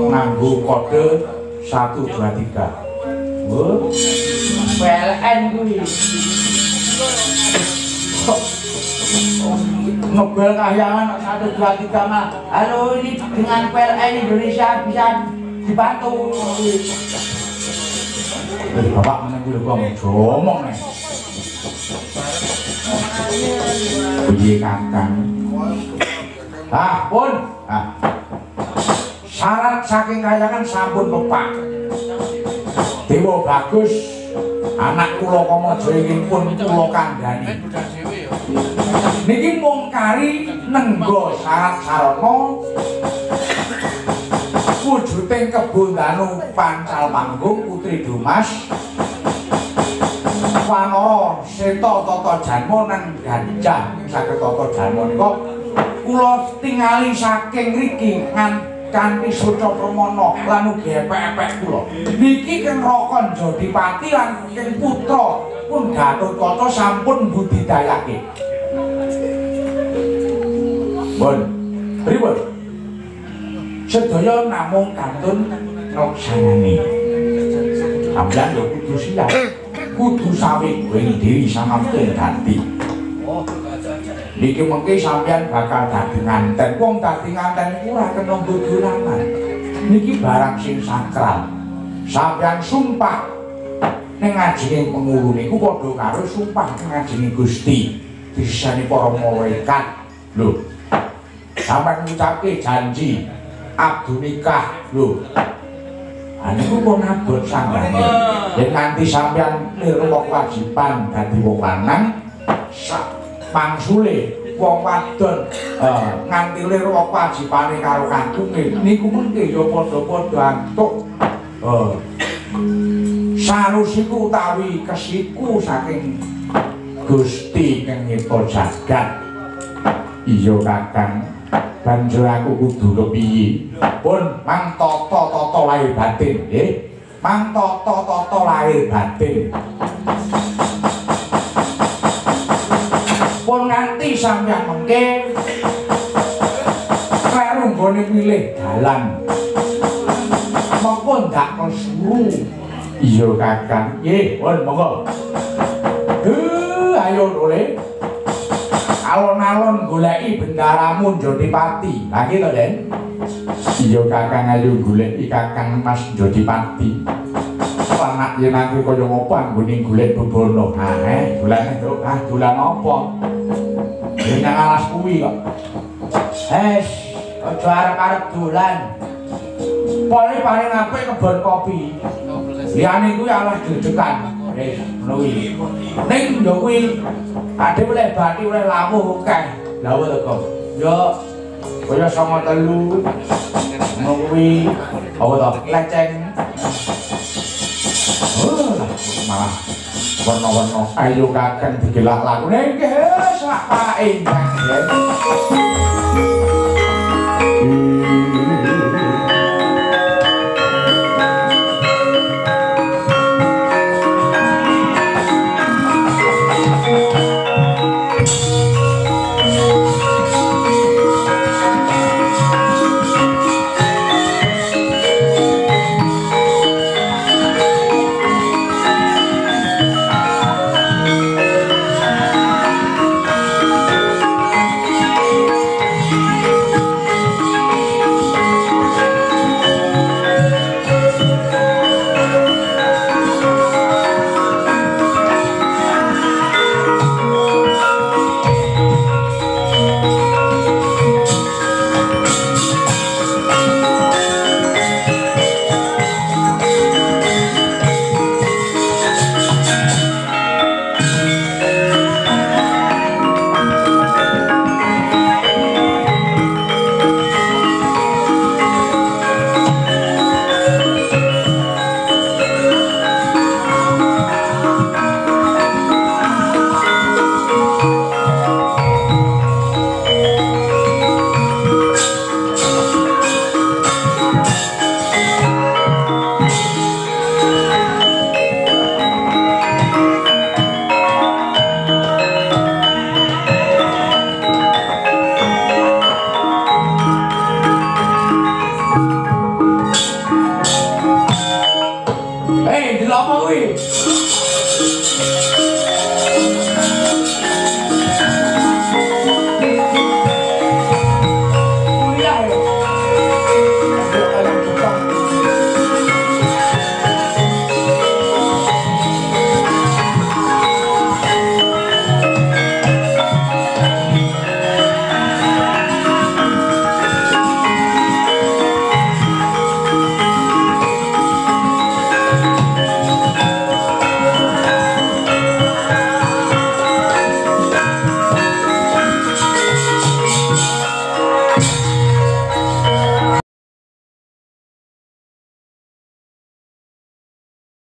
nganggo kode 123 PLN kuwi ngebel kahyangan 123 mah halo ini dengan PLN Indonesia bisa dibantu bapak menunggu lho kok ngomong nih piye Kakang pun syarat saking kayangan sampun pepak Dewa Bagus anak kula Kamaja ingin pun kula kandhani niki mung kari nenggo syarat sarana wujuding kebondanu pancal manggung putri Dumas wanara seta tata janma nang ganjah saged tata janma nika kula tingali saking mriki kanthi soca pramana lan ugi epek-epek kula niki keng Rakanja Dipati lan keng putra pun Gatotkaca sampun budidayake bon pripun sedaya namung kantun noksanane sampeyan yo kudu siap kudu saweg kowe dhewe sampeyan ganti niki mengke sampeyan bakal dadi nganten wong dadi nganten iku ora kena dolanan niki barang sing sakral sampeyan sumpah ning ngajining pengulu niku padha karo sumpah ning ngajining Gusti disani para malaikat lho sampeyan ngucapke janji abdu nikah lho aniku pun abot sampeyan yen nganti sampeyan nirwa kewajiban dadi wong lanang mangsule wong wadon nganti nirwa kewajibane karo kantunge niku mengke ya padha-padha antuk sarusiku utawi kesiku saking Gusti kang nyipta jagat iya kakang banjur aku kudu kepiye pun mang tata lahir batin nggih mang tata lahir batin pun nganti sampeyan mengke kleru nggone milih dalan mongko ndak kesuru iya kakang nggih pun monggo ayo dole alon-alon goleki bendaramu Jodipati lagi to Den iya kakang ayo goleki kakang Mas Jodipati anak yen aku kaya ngopo anggone golek bebono dolane nduk dolan apa nang alas kuwi kok aja arep-arep dolan paling apik kebon kopi liyane kuwi alas jejekan ngono kuwi ning yo kuwi ade oleh bathi oleh lawuh akeh lawuh teko yo kaya 93 ngono kuwi apa to leceng malah warna-warna ayo kakang digelak lakune nggih sak pae